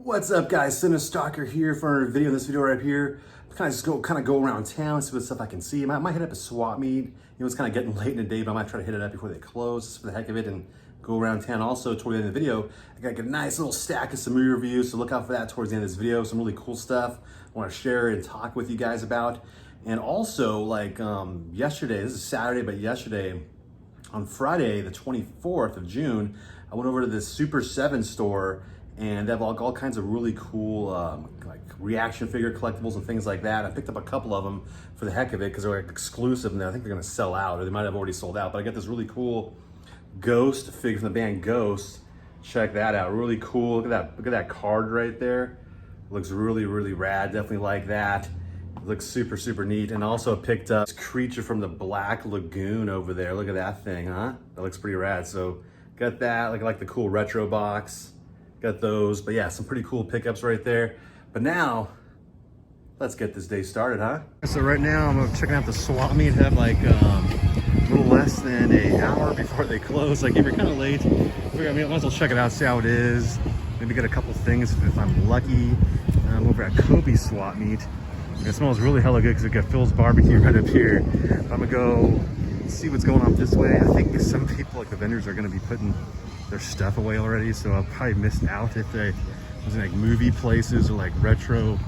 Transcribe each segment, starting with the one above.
What's up, guys? Cinestalker here for another video. In this video right here, kind of go around town, see what stuff I can see. I might hit up a swap meet. You know, it's kind of getting late in the day, but I might try to hit it up before they close, just for the heck of it, and go around town. Also, toward the end of the video, I got a nice little stack of some movie reviews, so look out for that towards the end of this video. Some really cool stuff I want to share and talk with you guys about. And also, like yesterday, this is Saturday, but yesterday, on Friday, the 24th of June, I went over to this Super 7 store, and they have all kinds of really cool like reaction figure collectibles and things like that. I picked up a couple of them for the heck of it because they're like exclusive, and I think they're gonna sell out, or they might have already sold out. But I got this really cool Ghost figure from the band Ghost. Check that out, really cool. Look at that card right there. Looks really rad. Definitely like that. It looks super neat. And also picked up this creature from the Black Lagoon over there. Look at that thing, huh? That looks pretty rad. So got that. Like the cool retro box. Got those, but yeah, some pretty cool pickups right there. But now, let's get this day started, huh? So right now, I'm checking out the swap meet. Have like a little less than an hour before they close. Like if you're kind of late, I might as well check it out, see how it is. Maybe get a couple things if I'm lucky. I'm over at Kobe's swap meet. It smells really hella good because we got Phil's barbecue right up here. I'm gonna go see what's going on this way. I think some people, like the vendors, are gonna be putting their stuff away already, so I'll probably miss out if they was in like movie places or like retro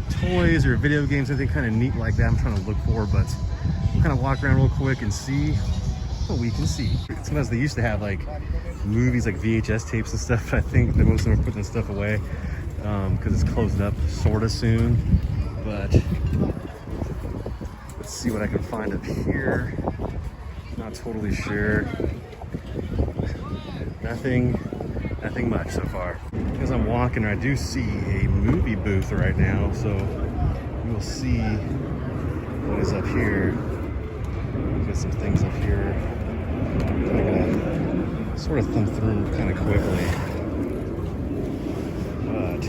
toys or video games, anything kind of neat like that I'm trying to look for. But we'll kind of walk around real quick and see what we can see. Sometimes they used to have like movies, like VHS tapes and stuff, but I think that most of them are putting this stuff away because it's closing up sort of soon. But let's see what I can find up here. Not totally sure. Nothing much so far. As I'm walking, I do see a movie booth right now, so we'll see what is up here. Got some things up here. I'm gonna sort of thumb through them kind of quickly, but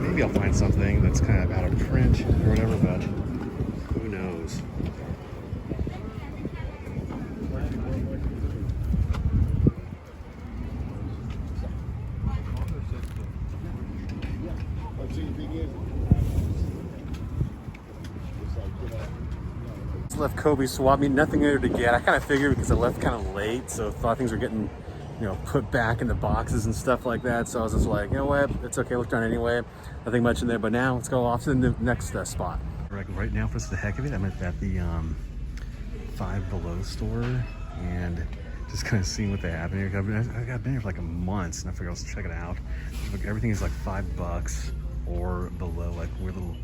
maybe I'll find something that's kind of out of print or whatever, but who knows. Left Kobe swap meet, nothing there to get. I kind of figured because I left kind of late, so thought things were getting, you know, put back into boxes and stuff like that. So I was just like, you know what, it's okay, looked around anyway. Nothing much in there, but now let's go off to the next spot. Right now, for the heck of it, I'm at the Five Below store and just kind of seeing what they have in here. I've been here for like a month, and I figured I'll check it out. Like, everything is like $5 or below, like weird little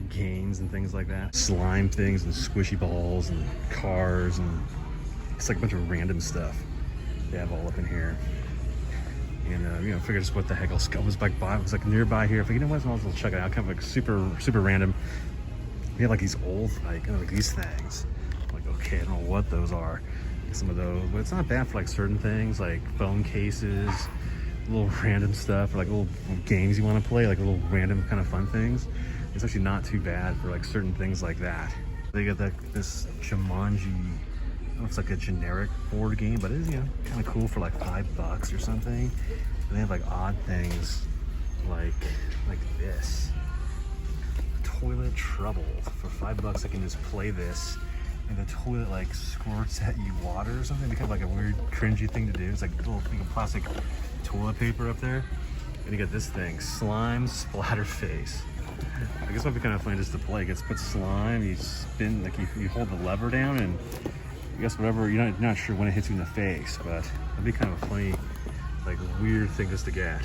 games and things like that, slime things and squishy balls and cars, and it's like a bunch of random stuff they have all up in here. And you know, figured just what the heck else. I was like nearby here. I figured, you know what, I'll check it out. Kind of like super random. We have like these old, like these things. I'm like, okay, I don't know what those are. Some of those, but it's not bad for like certain things, like phone cases, little random stuff, or like little games you want to play, like little random kind of fun things. It's actually not too bad for like certain things like that. They got this Jumanji, I don't know if it's like a generic board game, but it is, you know, kind of cool for like $5 or something. And they have like odd things like this. Toilet Trouble. For $5 I can just play this, and the toilet like squirts at you water or something. It's kind of like a weird cringy thing to do. It's like a little thing of plastic toilet paper up there. And you got this thing, Slime Splatterface. I guess it might be kind of fun just to play. It's put slime, you spin, like you hold the lever down, and I guess whatever, you're not sure when it hits you in the face, but that'd be kind of a funny, like weird thing just to get.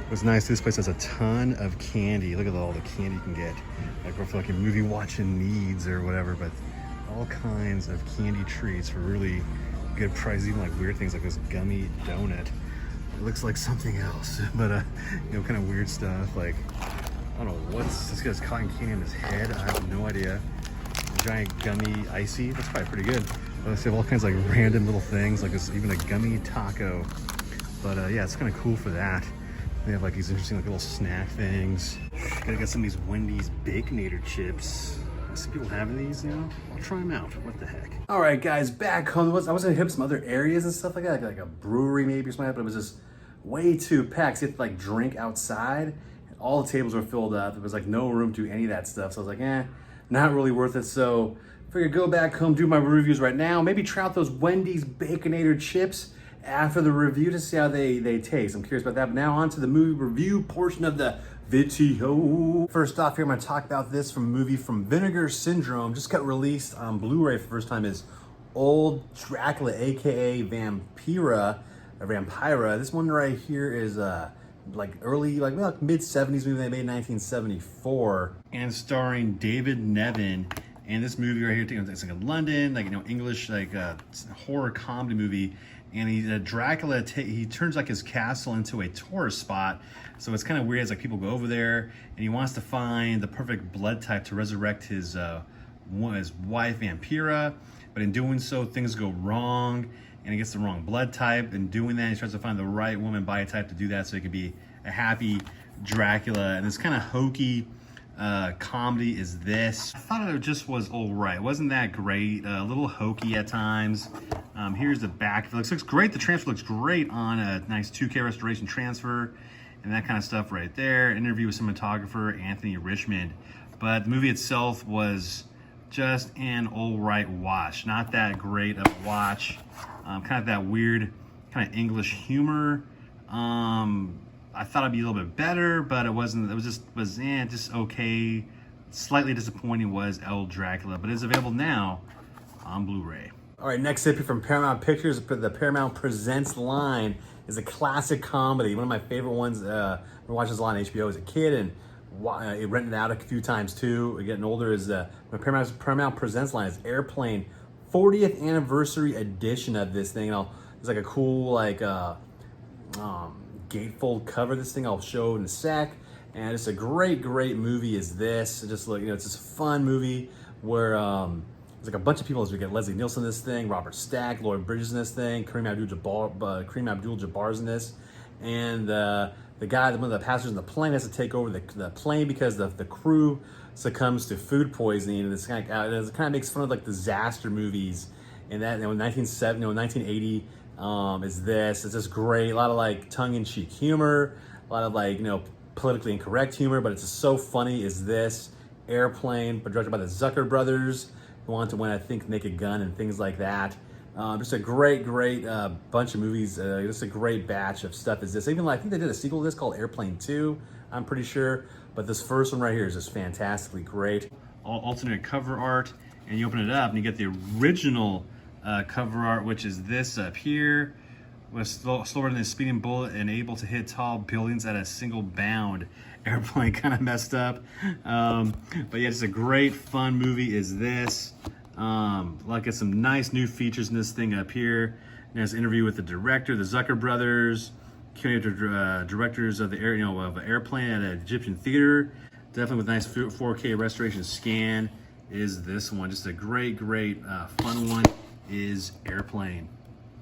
What's nice, this place has a ton of candy. Look at all the candy you can get. Like for like your movie watching needs or whatever, but all kinds of candy treats for really good prices, even like weird things like this gummy donut. It looks like something else, but you know, kind of weird stuff. Like, I don't know what's this guy's cotton candy in his head. I have no idea. Giant gummy icy. That's probably pretty good. They have all kinds of like random little things, like this, even a gummy taco. But yeah, it's kind of cool for that. They have like these interesting like little snack things. Gotta get some of these Wendy's Baconator chips. I see people having these, you know. I'll try them out. What the heck? All right, guys, back home. I was gonna hit some other areas and stuff like that, like a brewery maybe or something. But it was just way too packed. So you had to like drink outside. All the tables were filled up. There was like no room to do any of that stuff. So I was like, not really worth it. So I figured go back home, do my reviews right now. Maybe try out those Wendy's Baconator chips after the review to see how they taste. I'm curious about that. But now on to the movie review portion of the video. First off here, I'm gonna talk about this from a movie from Vinegar Syndrome. Just got released on Blu-ray for the first time. Is Old Dracula, AKA Vampira. This one right here is like early, like mid 70s movie they made in 1974, and starring David Nevin. And this movie right here, it's like a London, like English, like horror comedy movie. And Dracula, he turns like his castle into a tourist spot. So it's kind of weird. It's like people go over there, and he wants to find the perfect blood type to resurrect his wife Vampira. But in doing so, things go wrong, and he gets the wrong blood type. And doing that, he tries to find the right woman body type to do that, so he can be a happy Dracula. And this kind of hokey comedy is this. I thought it just was all right. It wasn't that great. A little hokey at times. Here's the back. It looks great. The transfer looks great on a nice 2K restoration transfer and that kind of stuff right there. Interview with cinematographer Anthony Richmond. But the movie itself was just an all right watch. Not that great of a watch. Kind of that weird kind of English humor. I thought it'd be a little bit better, but it wasn't. It was just okay. Slightly disappointing was El Dracula, but it's available now on Blu-ray. All right, next up here from Paramount Pictures, the Paramount Presents line is a classic comedy. One of my favorite ones. I watched this a lot on HBO as a kid, and it rented out a few times too. Getting older is the Paramount Presents line is Airplane, 40th anniversary edition of this thing. It's like a cool gatefold cover. This thing I'll show in a sec. And it's a great movie. Is this? Just look, it's just a fun movie where there's like a bunch of people. As we get Leslie Nielsen in this thing, Robert Stack, Lloyd Bridges in this thing, Kareem Abdul-Jabbar's in this, and the guy, one of the passengers in the plane, has to take over the plane because the crew succumbs to food poisoning. And it kind of makes fun of like disaster movies. And that, in 1980, is this. It's just great. A lot of like tongue-in-cheek humor, a lot of like politically incorrect humor, but it's just so funny. Is this Airplane, but directed by the Zucker brothers, who want to win, I think, Naked Gun and things like that. Just a great bunch of movies. Just a great batch of stuff. Is this? Even I think they did a sequel to this called Airplane 2. I'm pretty sure, but this first one right here is just fantastically great. All alternate cover art, and you open it up and you get the original cover art, which is this up here. Was slower than a speeding bullet and able to hit tall buildings at a single bound. Airplane kind of messed up. But yeah, it's a great fun movie. Is this. Like some nice new features in this thing up here. There's an interview with the director, the Zucker brothers, directors of the of Airplane at an Egyptian theater. Definitely with nice 4K restoration scan. Is this one. Just a great fun one. Is Airplane.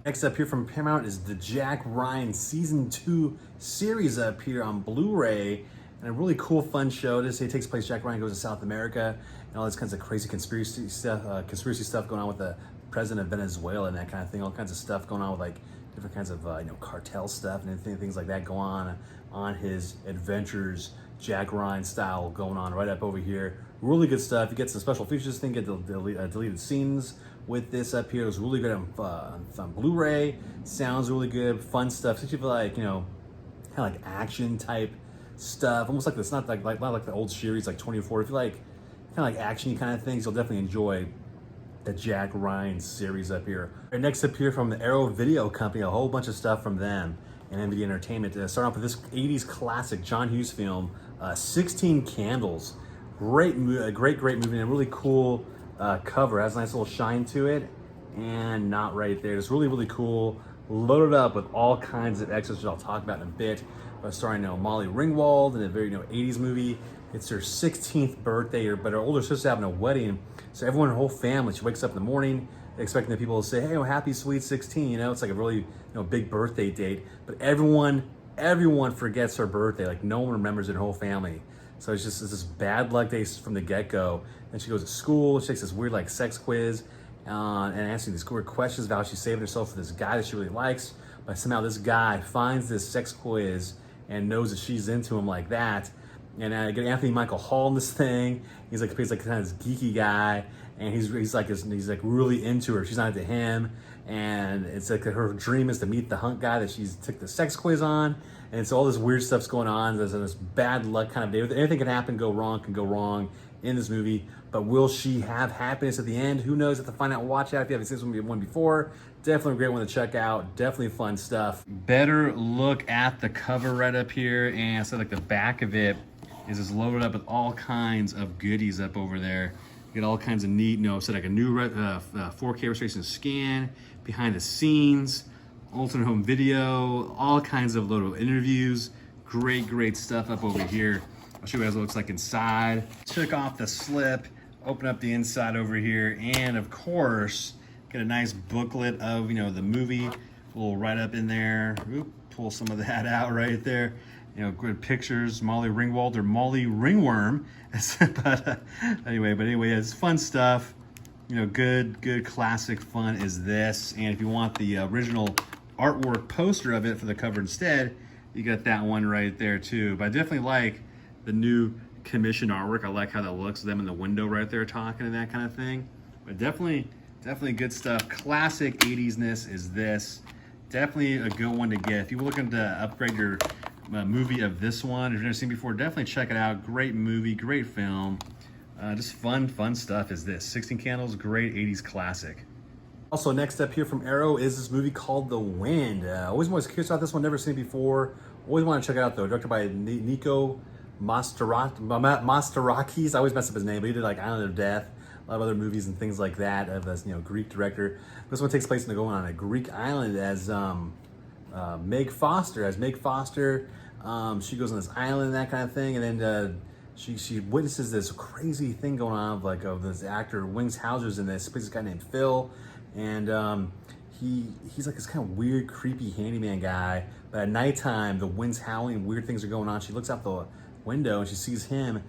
Next up here from Paramount is the Jack Ryan Season 2 series up here on Blu-ray. And a really cool, fun show. It takes place, Jack Ryan goes to South America, and all this kinds of crazy conspiracy stuff going on with the president of Venezuela and that kind of thing. All kinds of stuff going on with like different kinds of cartel stuff and things like that go on his adventures, Jack Ryan style, going on right up over here. Really good stuff. You get some special features. Thing, get the deleted scenes with this up here. It was really good on Blu-ray. Sounds really good. Fun stuff. Especially for like kind of like action type stuff. Almost like it's not like the old series like 24. If you like kind of like action kind of things, you'll definitely enjoy the Jack Ryan series up here. Right, next up here from the Arrow Video Company, a whole bunch of stuff from them and MVD Entertainment. Starting off with this 80s classic John Hughes film, 16 Candles. Great movie, and a really cool cover. Has a nice little shine to it, and not right there. It's really cool. Loaded up with all kinds of extras, which I'll talk about in a bit. Starring Molly Ringwald in a very 80s movie. It's her 16th birthday, but her older sister's having a wedding, so everyone, her whole family, she wakes up in the morning expecting the people to say, "Hey, happy sweet 16." It's like a really big birthday date, but everyone forgets her birthday. Like no one remembers it, her whole family. So it's this bad luck day from the get-go. Then she goes to school. She takes this weird sex quiz and answering these weird questions about how she's saving herself for this guy that she really likes. but somehow this guy finds this sex quiz and knows that she's into him like that. And I get Anthony Michael Hall in this thing. He's like kind of this geeky guy, and he's like really into her. She's not into him, and it's like her dream is to meet the hunk guy that she's took the sex quiz on. And so all this weird stuff's going on. There's this bad luck kind of day. Anything can happen, can go wrong in this movie. But will she have happiness at the end? Who knows? Have to find out. Watch out if you haven't seen this one before. Definitely a great one to check out. Definitely fun stuff. Better look at the cover right up here, and so like the back of it is just loaded up with all kinds of goodies up over there. You get all kinds of neat, so like a new 4K restoration scan, behind the scenes, alternate home video, all kinds of little interviews. Great stuff up over here. I'll show you guys what it looks like inside. Took off the slip, open up the inside over here, and of course, get a nice booklet of, the movie, a little write-up in there. Oop, pull some of that out right there. Good pictures, Molly Ringwald or Molly Ringworm. but anyway, it's fun stuff. Good classic fun is this. And if you want the original artwork poster of it for the cover instead, you got that one right there too. But I definitely like the new commission artwork. I like how that looks, them in the window right there talking and that kind of thing. But definitely good stuff. Classic 80s-ness is this. Definitely a good one to get. If you're looking to upgrade your movie of this one, if you've never seen before, definitely check it out. Great movie, great film. Just fun stuff is this. 16 Candles, great 80s classic. Also, next up here from Arrow is this movie called The Wind. Always was curious about this one, never seen it before. Always want to check it out though. Directed by Nico Masterakis. I always mess up his name, but he did like Island of Death, a lot of other movies and things like that of this, Greek director. This one takes place going on a Greek island as Meg Foster. She goes on this island and that kind of thing, and then she witnesses this crazy thing going on of this actor Wings Hauser's in this. He plays this guy named Phil, and he's like this kind of weird, creepy handyman guy. But at nighttime, the wind's howling, weird things are going on. She looks out the window and she sees him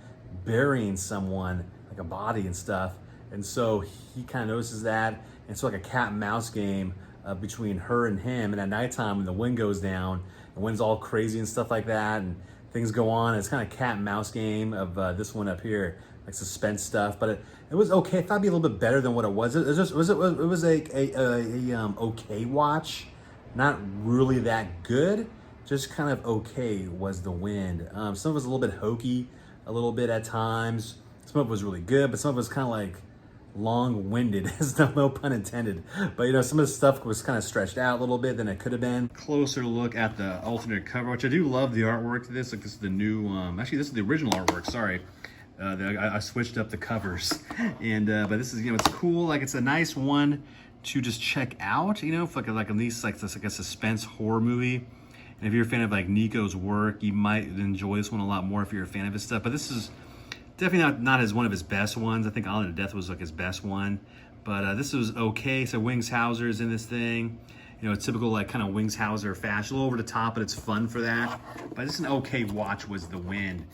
burying someone, like a body and stuff. And so he kind of notices that. And it's like a cat and mouse game between her and him. And at nighttime, when the wind goes down, the wind's all crazy and stuff like that, and things go on. It's kind of cat and mouse game of this one up here, like suspense stuff. But it was okay. I thought it'd be a little bit better than what it was. It was a okay watch, not really that good. Just kind of okay was The Wind. Some of it was a little bit hokey, a little bit at times. Some of it was really good, but some of it was kind of like long-winded, no pun intended. But some of the stuff was kind of stretched out a little bit than it could have been. Closer look at the alternate cover, which I do love the artwork to this. Like this is the new, actually this is the original artwork, sorry. I switched up the covers. And but this is, it's cool. Like it's a nice one to just check out, for like at least like this, like a suspense horror movie. And if you're a fan of like Nico's work, you might enjoy this one a lot more if you're a fan of his stuff. But this is definitely not as one of his best ones. I think Island of Death was like his best one. But this was okay. So Wings Hauser is in this thing. Typical like kind of Wings Hauser fashion. A little over the top, but it's fun for that. But just an okay watch was The Wind.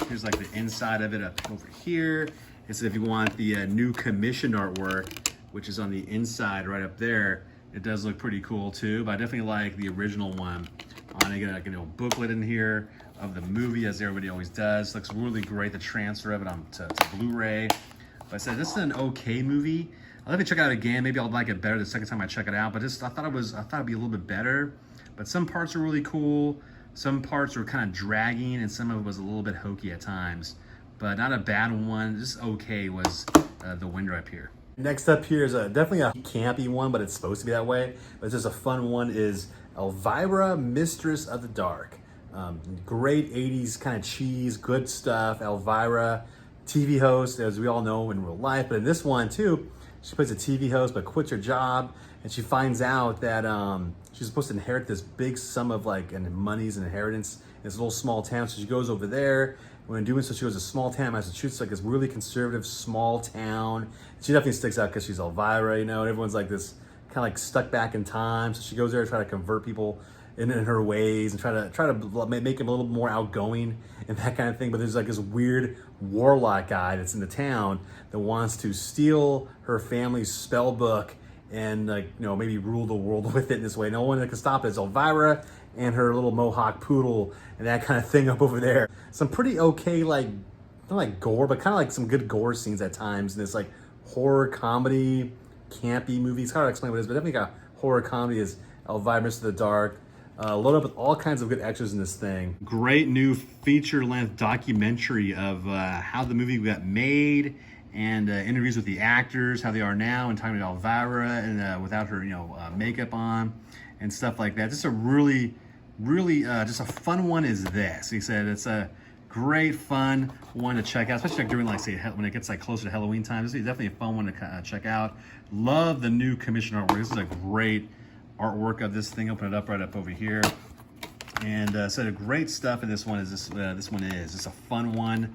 Here's like the inside of it up over here. It's if you want the new commissioned artwork, which is on the inside right up there. It does look pretty cool too, but I definitely like the original one. I get like a booklet in here of the movie, as everybody always does. Looks really great, the transfer of it to Blu-ray. But I said this is an okay movie. I'll let me check it out again. Maybe I'll like it better the second time I check it out. But I thought it'd be a little bit better. But some parts are really cool. Some parts were kind of dragging, and some of it was a little bit hokey at times. But not a bad one. Just okay was The Wind up here. Next up here is definitely a campy one, but it's supposed to be that way. But it's just a fun one. Is Elvira, Mistress of the Dark. Great 80s kind of cheese, good stuff. Elvira, TV host, as we all know in real life. But in this one too, she plays a TV host but quits her job, and she finds out that she's supposed to inherit this big sum of like monies and inheritance in this little small town. So she goes over there. When doing so, she goes to a small town in Massachusetts, like this really conservative small town. She definitely sticks out because she's Elvira, and everyone's like this kind of like stuck back in time. So she goes there to try to convert people in her ways and try to make him a little more outgoing and that kind of thing. But there's like this weird warlock guy that's in the town that wants to steal her family's spell book and like, you know, maybe rule the world with it in this way. No one that can stop it is Elvira and her little Mohawk poodle and that kind of thing up over there. Some pretty okay, like, not like gore, but kind of like some good gore scenes at times in this like horror comedy, campy movie. It's hard to explain what it is, but definitely got horror comedy is Elvira, Mr. the Dark. Load up with all kinds of good extras in this thing. Great new feature-length documentary of how the movie got made, and interviews with the actors, how they are now, and talking about Elvira and without her, you know, makeup on and stuff like that. Just a really, just a fun one is this. He said it's a great, fun one to check out, especially like during, like, say, when it gets like closer to Halloween time. This is definitely a fun one to check out. Love the new commission artwork. This is a great artwork of this thing. Open it up right up over here, and so the great stuff in this one is this one is just a fun one.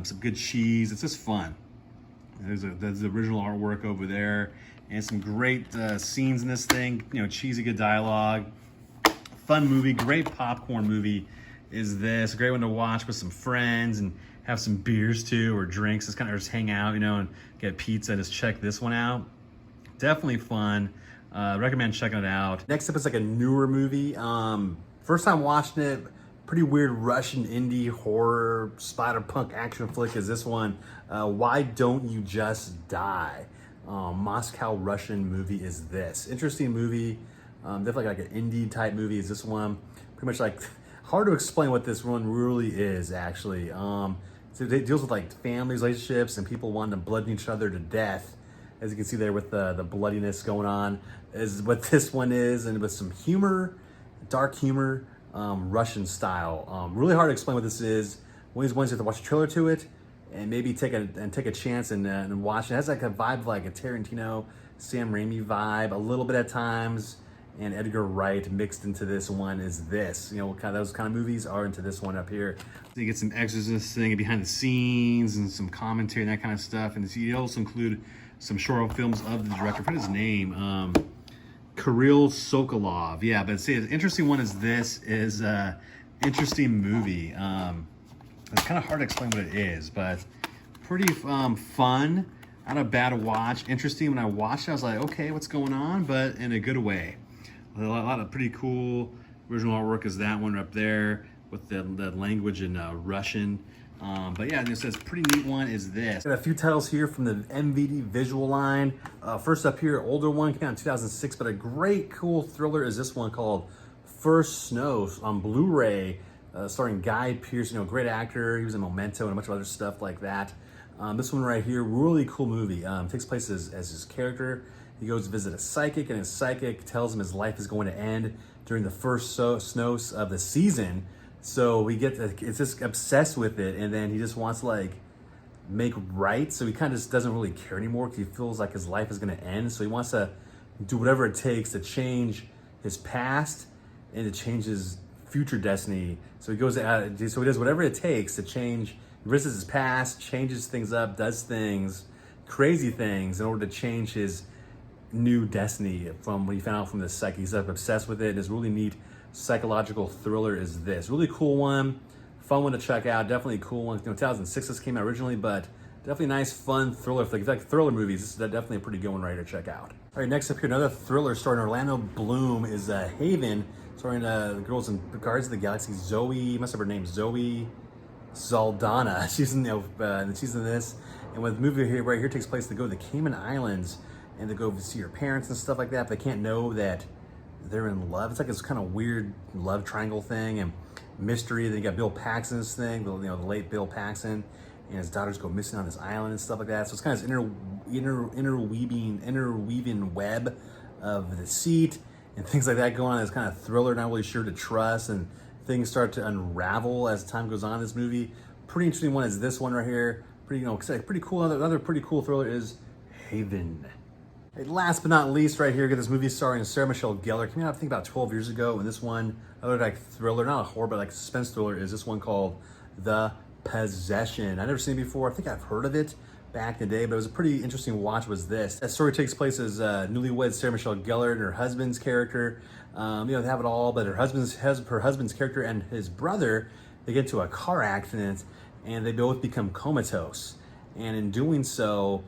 Some good cheese. It's just fun. There's the original artwork over there, and some great scenes in this thing. You know, cheesy, good dialogue. Fun movie, great popcorn movie is this. A great one to watch with some friends and have some beers too, or drinks. Just kind of just hang out, you know, and get pizza. Just check this one out. Definitely fun. Recommend checking it out. Next up is like a newer movie. First time watching it, pretty weird Russian indie horror spider punk action flick is this one. Why Don't You Just Die? Moscow Russian movie is this. Interesting movie. Definitely like an indie type movie is this one. Pretty much like, hard to explain what this one really is actually. So it deals with like families, relationships, and people wanting to bludgeon each other to death. As you can see there with the bloodiness going on is what this one is, and with some humor, dark humor, Russian style. Really hard to explain what this is. One of these ones you have to watch a trailer to it, and maybe take a chance and watch it. It has like a vibe like a Tarantino, Sam Raimi vibe, a little bit at times, and Edgar Wright mixed into this one is this. You know, what kind of those kind of movies are into this one up here. So you get some extras in this thing, behind the scenes, and some commentary and that kind of stuff. And you also include some short films of the director. I forget his name. Kirill Sokolov. Yeah, but see, an interesting one is this is interesting movie. It's kind of hard to explain what it is, but pretty fun. Not a bad watch. Interesting. When I watched it, I was like, okay, what's going on? But in a good way. A lot of pretty cool original artwork is that one up there with the language in Russian. But yeah, this says pretty neat one is this. Got a few titles here from the MVD visual line. First up here, older one, came out in 2006, but a great cool thriller is this one called First Snow on Blu-ray, starring Guy Pearce. You know, great actor. He was in Memento and a bunch of other stuff like that. This one right here, really cool movie. Takes place as his character. He goes to visit a psychic, and his psychic tells him his life is going to end during the first snows of the season. So it's just obsessed with it, and then he just wants to like make right. So he kind of just doesn't really care anymore because he feels like his life is going to end. So he wants to do whatever it takes to change his past and to change his future destiny. So he goes out, so he does whatever it takes to change, risks his past, changes things up, does things, crazy things in order to change his new destiny from what he found out from the psychic. He's like obsessed with it. And it's really neat psychological thriller is this. Really cool one, fun one to check out. Definitely a cool one. You know, 2006 this came out originally, but definitely nice, fun thriller. If you like thriller movies, this is definitely a pretty good one right to check out. All right, next up here, another thriller starring Orlando Bloom is Haven, starring the girls in Guardians of the Galaxy. Zoe, must have her name, Zoe Saldana. She's in this. And when the movie here right here takes place, they go to the Cayman Islands and they go see her parents and stuff like that. But they can't know that they're in love. It's like this kind of weird love triangle thing and mystery. Then you got Bill Paxton's thing, the late Bill Paxton, and his daughters go missing on this island and stuff like that. So it's kind of this interweaving web of deceit and things like that going on. It's kind of thriller, not really sure to trust, and things start to unravel as time goes on in this movie. Pretty interesting one is this one right here. Pretty cool. Another pretty cool thriller is Haven. And last but not least, right here, get this movie starring Sarah Michelle Gellar. Came out, I think, about 12 years ago. And this one, another like thriller, not a horror, but like suspense thriller, is this one called The Possession. I've never seen it before. I think I've heard of it back in the day, but it was a pretty interesting watch. Was this? That story takes place as newlywed Sarah Michelle Gellar and her husband's character. They have it all, but her husband's character and his brother, they get into a car accident and they both become comatose. And in doing so,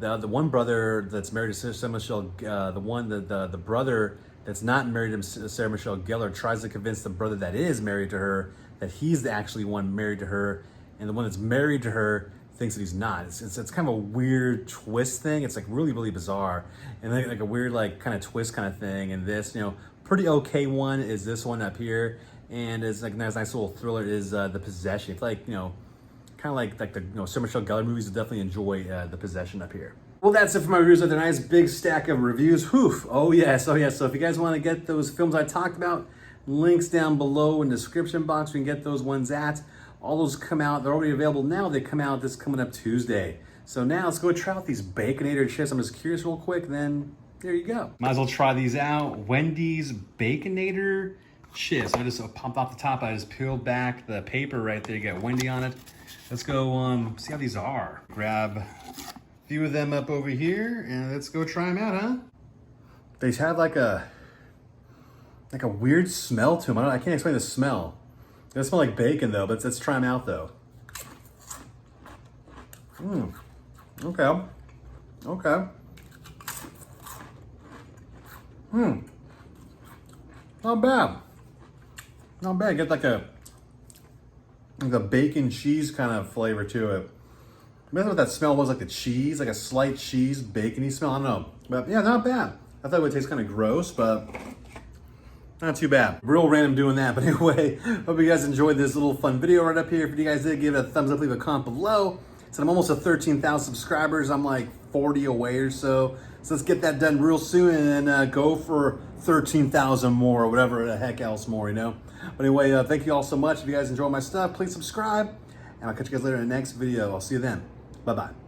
the one brother that's married to Sarah Michelle, the brother that's not married to Sarah Michelle Gellar tries to convince the brother that is married to her that he's the actually one married to her, and the one that's married to her thinks that he's not. It's kind of a weird twist thing. It's like really, really bizarre, and like a weird like kind of twist kind of thing. And this, you know, pretty okay one is this one up here, and it's like a nice little thriller is The Possession. It's like, you know, kind of like the, you know, Sarah Michelle Gellar movies. Will definitely enjoy The Possession up here. Well, that's it for my reviews. With a nice big stack of reviews. Whew. Oh yes, oh yes. So if you guys want to get those films I talked about, links down below in the description box. We can get those ones at. All those come out. They're already available now. They come out this coming up Tuesday. So now let's go try out these Baconator chips. I'm just curious real quick. Then there you go. Might as well try these out. Wendy's Baconator chips. I just popped off the top. I just peeled back the paper right there. You got Wendy on it. Let's go see how these are. Grab a few of them up over here and let's go try them out, huh? They have like a weird smell to them. I can't explain the smell. They smell like bacon though, but let's try them out though. Okay. Okay. Not bad. Not bad. Get like a bacon cheese kind of flavor to it. Maybe what that smell was, like the cheese, like a slight cheese, bacony smell. I don't know. But yeah, not bad. I thought it would taste kind of gross, but not too bad. Real random doing that. But anyway, hope you guys enjoyed this little fun video right up here. If you guys did, give it a thumbs up, leave a comment below. So I'm almost at 13,000 subscribers. I'm like 40 away or so. So let's get that done real soon and then go for 13,000 more or whatever the heck else more, you know? But anyway, thank you all so much. If you guys enjoy my stuff, please subscribe. And I'll catch you guys later in the next video. I'll see you then. Bye-bye.